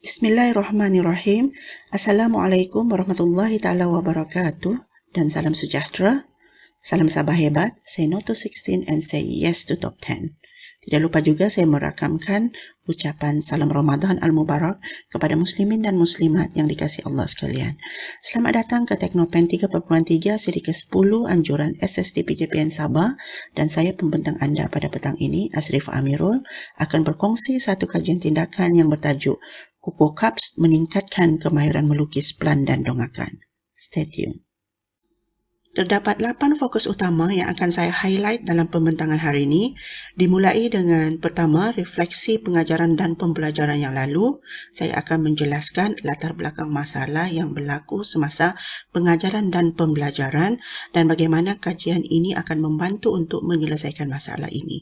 Bismillahirrahmanirrahim. Assalamualaikum warahmatullahi taala wabarakatuh dan salam sejahtera. Salam Sabah hebat, say no to 16 and say yes to top 10. Tidak lupa juga saya merakamkan ucapan salam Ramadan Al-Mubarak kepada muslimin dan muslimat yang dikasihi Allah sekalian. Selamat datang ke Teknopen 3.3 siri ke-10 anjuran SST-PJPN Sabah, dan saya pembentang anda pada petang ini, Asrif Amirul, akan berkongsi satu kajian tindakan yang bertajuk Kuku Cups meningkatkan kemahiran melukis plan dan dongakan. Stay tuned. Terdapat 8 fokus utama yang akan saya highlight dalam pembentangan hari ini, dimulai dengan pertama, refleksi pengajaran dan pembelajaran yang lalu. Saya akan menjelaskan latar belakang masalah yang berlaku semasa pengajaran dan pembelajaran dan bagaimana kajian ini akan membantu untuk menyelesaikan masalah ini.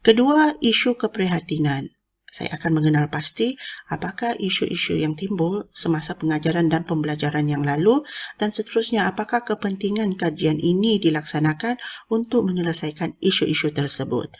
Kedua, isu keprihatinan. Saya akan mengenal pasti apakah isu-isu yang timbul semasa pengajaran dan pembelajaran yang lalu, dan seterusnya apakah kepentingan kajian ini dilaksanakan untuk menyelesaikan isu-isu tersebut.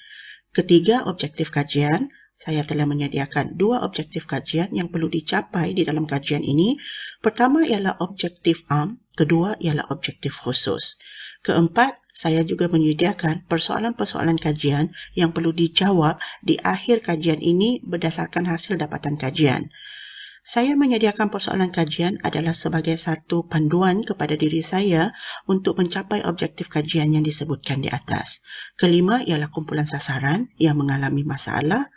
Ketiga, objektif kajian. Saya telah menyediakan 2 objektif kajian yang perlu dicapai di dalam kajian ini. Pertama ialah objektif am, kedua ialah objektif khusus. Keempat, saya juga menyediakan persoalan-persoalan kajian yang perlu dijawab di akhir kajian ini berdasarkan hasil dapatan kajian. Saya menyediakan persoalan kajian adalah sebagai satu panduan kepada diri saya untuk mencapai objektif kajian yang disebutkan di atas. Kelima ialah kumpulan sasaran yang mengalami masalah.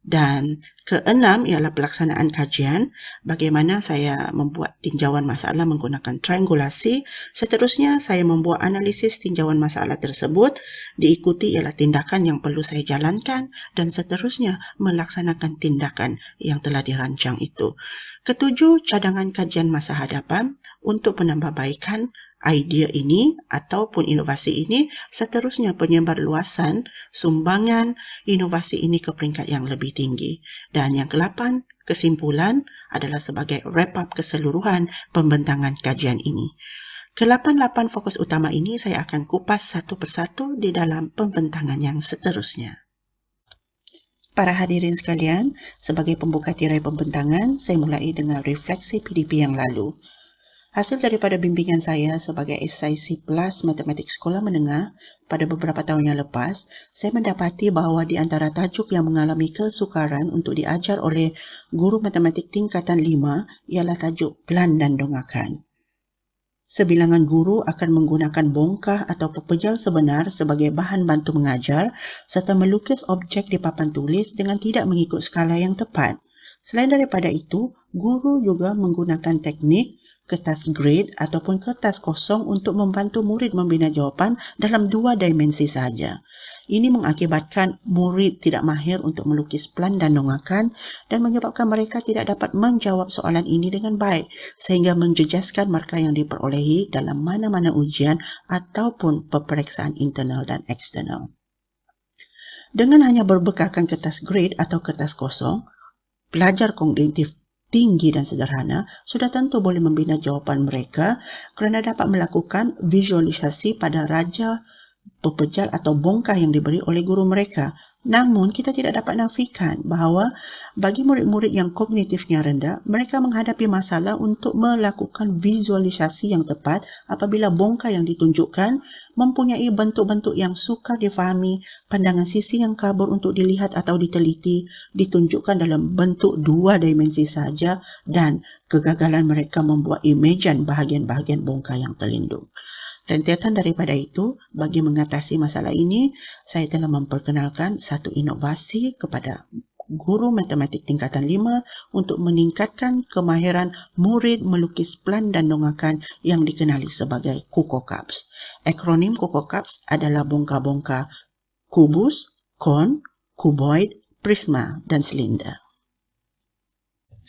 Dan keenam ialah pelaksanaan kajian, bagaimana saya membuat tinjauan masalah menggunakan triangulasi. Seterusnya, saya membuat analisis tinjauan masalah tersebut, diikuti ialah tindakan yang perlu saya jalankan, dan seterusnya melaksanakan tindakan yang telah dirancang itu. Ketujuh, cadangan kajian masa hadapan untuk penambahbaikan idea ini ataupun inovasi ini, seterusnya penyebarluasan sumbangan inovasi ini ke peringkat yang lebih tinggi. Dan yang ke-8, kesimpulan adalah sebagai wrap up keseluruhan pembentangan kajian ini. Ke-8 fokus utama ini saya akan kupas satu persatu di dalam pembentangan yang seterusnya. Para hadirin sekalian, sebagai pembuka tirai pembentangan, saya mulai dengan refleksi PDP yang lalu. Hasil daripada bimbingan saya sebagai SIC Plus Matematik Sekolah Menengah pada beberapa tahun yang lepas, saya mendapati bahawa di antara tajuk yang mengalami kesukaran untuk diajar oleh guru matematik tingkatan 5 ialah tajuk plan dan dongakan. Sebilangan guru akan menggunakan bongkah atau pepejal sebenar sebagai bahan bantu mengajar serta melukis objek di papan tulis dengan tidak mengikut skala yang tepat. Selain daripada itu, guru juga menggunakan teknik kertas grade ataupun kertas kosong untuk membantu murid membina jawapan dalam 2 dimensi sahaja. Ini mengakibatkan murid tidak mahir untuk melukis plan dan dongakan dan menyebabkan mereka tidak dapat menjawab soalan ini dengan baik sehingga menjejaskan markah yang diperolehi dalam mana-mana ujian ataupun peperiksaan internal dan eksternal. Dengan hanya berbekalkan kertas grade atau kertas kosong, pelajar kognitif tinggi dan sederhana sudah tentu boleh membina jawapan mereka kerana dapat melakukan visualisasi pada raja pepejal atau bongkah yang diberi oleh guru mereka. Namun, kita tidak dapat nafikan bahawa bagi murid-murid yang kognitifnya rendah, mereka menghadapi masalah untuk melakukan visualisasi yang tepat apabila bongkah yang ditunjukkan mempunyai bentuk-bentuk yang sukar difahami, pandangan sisi yang kabur untuk dilihat atau diteliti, ditunjukkan dalam bentuk 2 dimensi saja, dan kegagalan mereka membuat imajan bahagian-bahagian bongkah yang terlindung. Rentetan daripada itu, bagi mengatasi masalah ini, saya telah memperkenalkan satu inovasi kepada guru matematik tingkatan 5 untuk meningkatkan kemahiran murid melukis plan dan dongakan yang dikenali sebagai Kuku Cups. Akronim Kuku Cups adalah bongkah-bongkah kubus, kon, kuboid, prisma, dan silinder.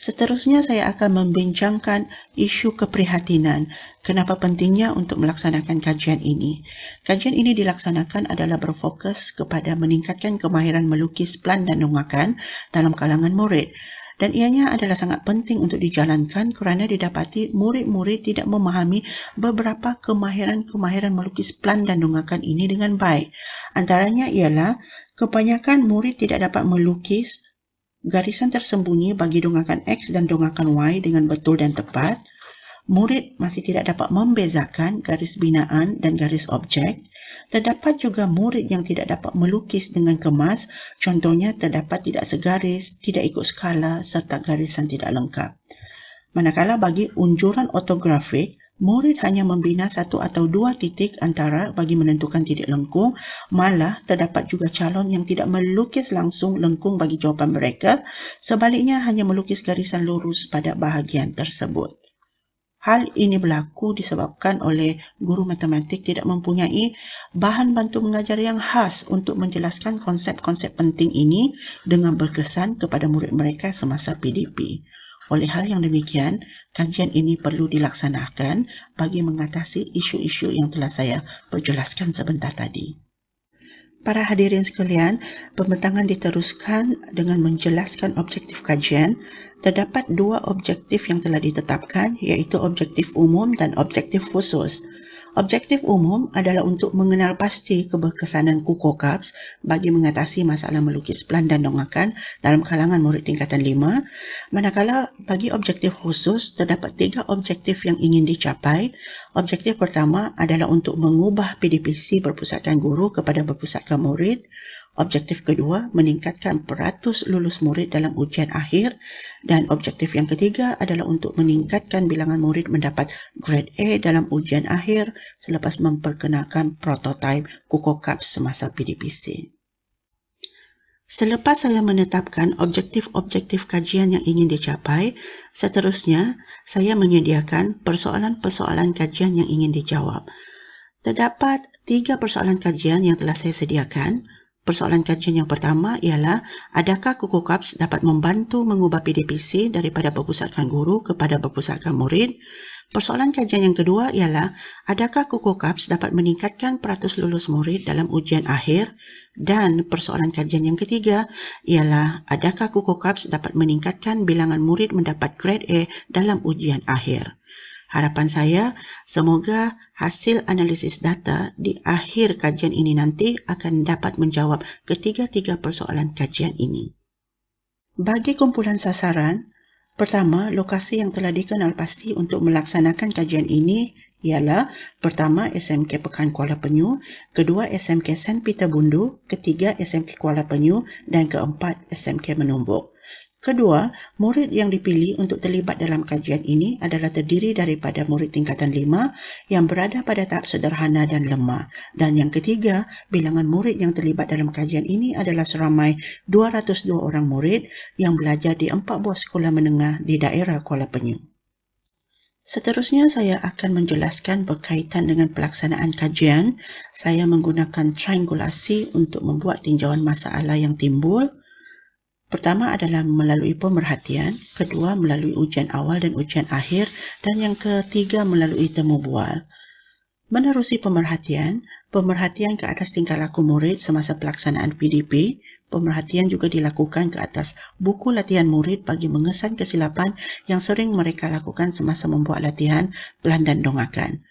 Seterusnya saya akan membincangkan isu keprihatinan. Kenapa pentingnya untuk melaksanakan kajian ini? Kajian ini dilaksanakan adalah berfokus kepada meningkatkan kemahiran melukis plan dan dongakan dalam kalangan murid. Dan ianya adalah sangat penting untuk dijalankan kerana didapati murid-murid tidak memahami beberapa kemahiran-kemahiran melukis plan dan dongakan ini dengan baik. Antaranya ialah kebanyakan murid tidak dapat melukis garisan tersembunyi bagi dongakan X dan dongakan Y dengan betul dan tepat, murid masih tidak dapat membezakan garis binaan dan garis objek. Terdapat juga murid yang tidak dapat melukis dengan kemas, contohnya terdapat tidak segaris, tidak ikut skala serta garisan tidak lengkap. Manakala bagi unjuran ortografik, murid hanya membina satu atau dua titik antara bagi menentukan titik lengkung, malah terdapat juga calon yang tidak melukis langsung lengkung bagi jawapan mereka, sebaliknya hanya melukis garisan lurus pada bahagian tersebut. Hal ini berlaku disebabkan oleh guru matematik tidak mempunyai bahan bantu mengajar yang khas untuk menjelaskan konsep-konsep penting ini dengan berkesan kepada murid mereka semasa PDP. Oleh hal yang demikian, kajian ini perlu dilaksanakan bagi mengatasi isu-isu yang telah saya perjelaskan sebentar tadi. Para hadirin sekalian, pembentangan diteruskan dengan menjelaskan objektif kajian. Terdapat dua objektif yang telah ditetapkan, iaitu objektif umum dan objektif khusus. Objektif umum adalah untuk mengenal pasti keberkesanan KUKOCAPS bagi mengatasi masalah melukis pelan dan dongakan dalam kalangan murid tingkatan 5, manakala bagi objektif khusus terdapat 3 objektif yang ingin dicapai. Objektif pertama adalah untuk mengubah PDPC berpusatkan guru kepada berpusatkan murid. Objektif kedua, meningkatkan peratus lulus murid dalam ujian akhir, dan objektif yang ketiga adalah untuk meningkatkan bilangan murid mendapat grade A dalam ujian akhir selepas memperkenalkan prototipe KUKOCAPS semasa PDPC. Selepas saya menetapkan objektif-objektif kajian yang ingin dicapai, seterusnya saya menyediakan persoalan-persoalan kajian yang ingin dijawab. Terdapat 3 persoalan kajian yang telah saya sediakan. Persoalan kajian yang pertama ialah, adakah KUKOCAPS dapat membantu mengubah PDPC daripada berpusatkan guru kepada berpusatkan murid? Persoalan kajian yang kedua ialah, adakah KUKOCAPS dapat meningkatkan peratus lulus murid dalam ujian akhir? Dan persoalan kajian yang ketiga ialah, adakah KUKOCAPS dapat meningkatkan bilangan murid mendapat grade A dalam ujian akhir? Harapan saya, semoga hasil analisis data di akhir kajian ini nanti akan dapat menjawab ketiga-tiga persoalan kajian ini. Bagi kumpulan sasaran, pertama, lokasi yang telah dikenal pasti untuk melaksanakan kajian ini ialah pertama SMK Pekan Kuala Penyu, kedua SMK St. Peter Bundu, ketiga SMK Kuala Penyu, dan keempat SMK Menumbuk. Kedua, murid yang dipilih untuk terlibat dalam kajian ini adalah terdiri daripada murid tingkatan 5 yang berada pada tahap sederhana dan lemah. Dan yang ketiga, bilangan murid yang terlibat dalam kajian ini adalah seramai 202 orang murid yang belajar di 4 buah sekolah menengah di daerah Kuala Penyu. Seterusnya saya akan menjelaskan berkaitan dengan pelaksanaan kajian. Saya menggunakan triangulasi untuk membuat tinjauan masalah yang timbul. Pertama adalah melalui pemerhatian, kedua melalui ujian awal dan ujian akhir, dan yang ketiga melalui temu bual. Menerusi pemerhatian ke atas tingkah laku murid semasa pelaksanaan PDP. Pemerhatian juga dilakukan ke atas buku latihan murid bagi mengesan kesilapan yang sering mereka lakukan semasa membuat latihan pelan dan dongakan.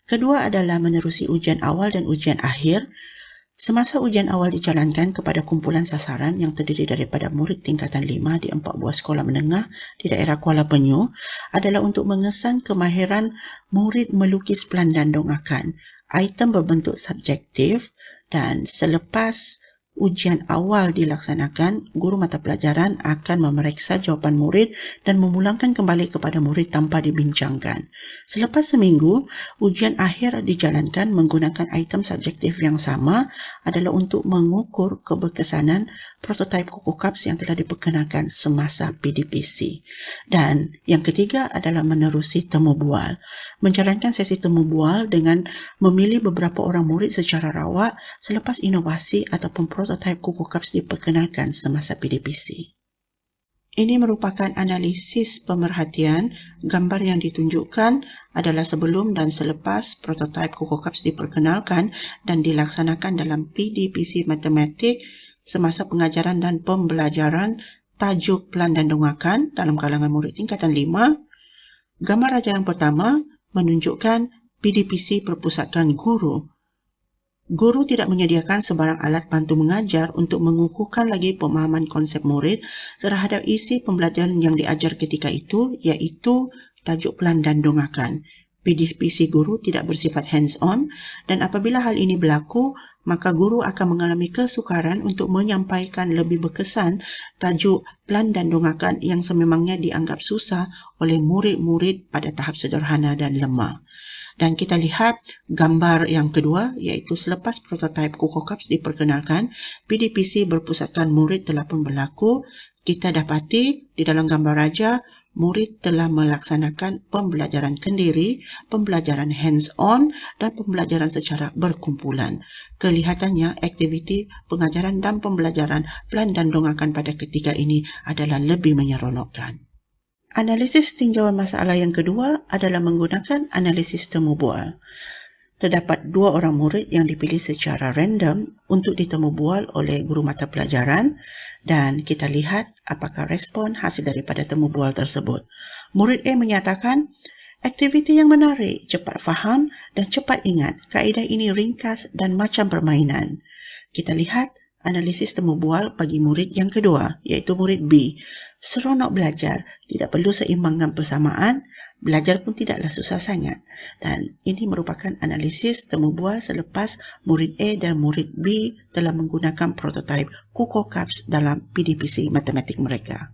Kedua adalah menerusi ujian awal dan ujian akhir. Semasa ujian awal dijalankan kepada kumpulan sasaran yang terdiri daripada murid tingkatan 5 di 4 buah sekolah menengah di daerah Kuala Penyu adalah untuk mengesan kemahiran murid melukis pelan dan dongakan. Item berbentuk subjektif, dan selepas ujian awal dilaksanakan, guru mata pelajaran akan memeriksa jawapan murid dan memulangkan kembali kepada murid tanpa dibincangkan. Selepas seminggu, ujian akhir dijalankan menggunakan item subjektif yang sama adalah untuk mengukur keberkesanan prototipe KUKOCAPS yang telah diperkenalkan semasa PDPC. Dan yang ketiga adalah menerusi temu bual. Menjalankan sesi temu bual dengan memilih beberapa orang murid secara rawat selepas inovasi ataupun prototipe KUKOCAPS diperkenalkan semasa PDPC. Ini merupakan analisis pemerhatian. Gambar yang ditunjukkan adalah sebelum dan selepas prototipe KUKOCAPS diperkenalkan dan dilaksanakan dalam PDPC Matematik semasa pengajaran dan pembelajaran tajuk pelan dan dongakan dalam kalangan murid tingkatan 5. Gambar raja yang pertama menunjukkan PDPC perpusatkan guru Guru tidak menyediakan sebarang alat bantu mengajar untuk mengukuhkan lagi pemahaman konsep murid terhadap isi pembelajaran yang diajar ketika itu, iaitu tajuk pelan dan dongakan. PDPC guru tidak bersifat hands-on, dan apabila hal ini berlaku, maka guru akan mengalami kesukaran untuk menyampaikan lebih berkesan tajuk pelan dan dongakan yang sememangnya dianggap susah oleh murid-murid pada tahap sederhana dan lemah. Dan kita lihat gambar yang kedua, iaitu selepas prototipe Coco Cups diperkenalkan, PDPC berpusatkan murid telah pun berlaku. Kita dapati di dalam gambar raja, murid telah melaksanakan pembelajaran kendiri, pembelajaran hands-on, dan pembelajaran secara berkumpulan. Kelihatannya aktiviti pengajaran dan pembelajaran pelan dan dongakan pada ketika ini adalah lebih menyeronokkan. Analisis tinjauan masalah yang kedua adalah menggunakan analisis temu bual. Terdapat 2 orang murid yang dipilih secara random untuk ditemu bual oleh guru mata pelajaran, dan kita lihat apakah respon hasil daripada temu bual tersebut. Murid A menyatakan, aktiviti yang menarik, cepat faham dan cepat ingat. Kaedah ini ringkas dan macam permainan. Kita lihat analisis temu bual bagi murid yang kedua, iaitu murid B. Seronok belajar, tidak perlu seimbangkan persamaan, belajar pun tidaklah susah sangat. Dan ini merupakan analisis temu bual selepas murid A dan murid B telah menggunakan prototipe Coco Cups dalam PDPC matematik mereka.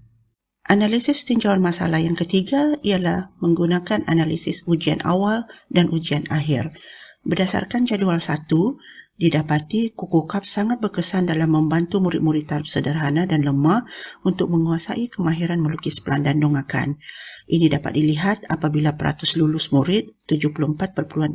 Analisis tinjauan masalah yang ketiga ialah menggunakan analisis ujian awal dan ujian akhir. Berdasarkan jadual 1, didapati Coco Cups sangat berkesan dalam membantu murid-murid taraf sederhana dan lemah untuk menguasai kemahiran melukis pelan dan dongakan. Ini dapat dilihat apabila peratus lulus murid 74.6%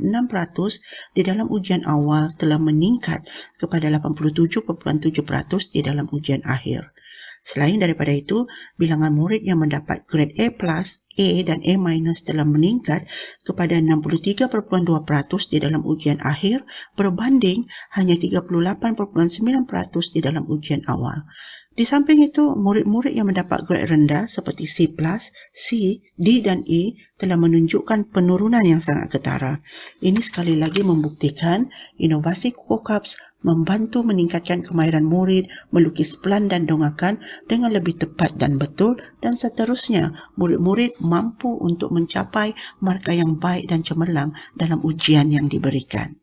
di dalam ujian awal telah meningkat kepada 87.7% di dalam ujian akhir. Selain daripada itu, bilangan murid yang mendapat grade A+, A dan A- telah meningkat kepada 63.2% di dalam ujian akhir berbanding hanya 38.9% di dalam ujian awal. Di samping itu, murid-murid yang mendapat grade rendah seperti C+, C, D dan E telah menunjukkan penurunan yang sangat ketara. Ini sekali lagi membuktikan inovasi Coco Cups membantu meningkatkan kemahiran murid melukis pelan dan dongakan dengan lebih tepat dan betul, dan seterusnya murid-murid mampu untuk mencapai markah yang baik dan cemerlang dalam ujian yang diberikan.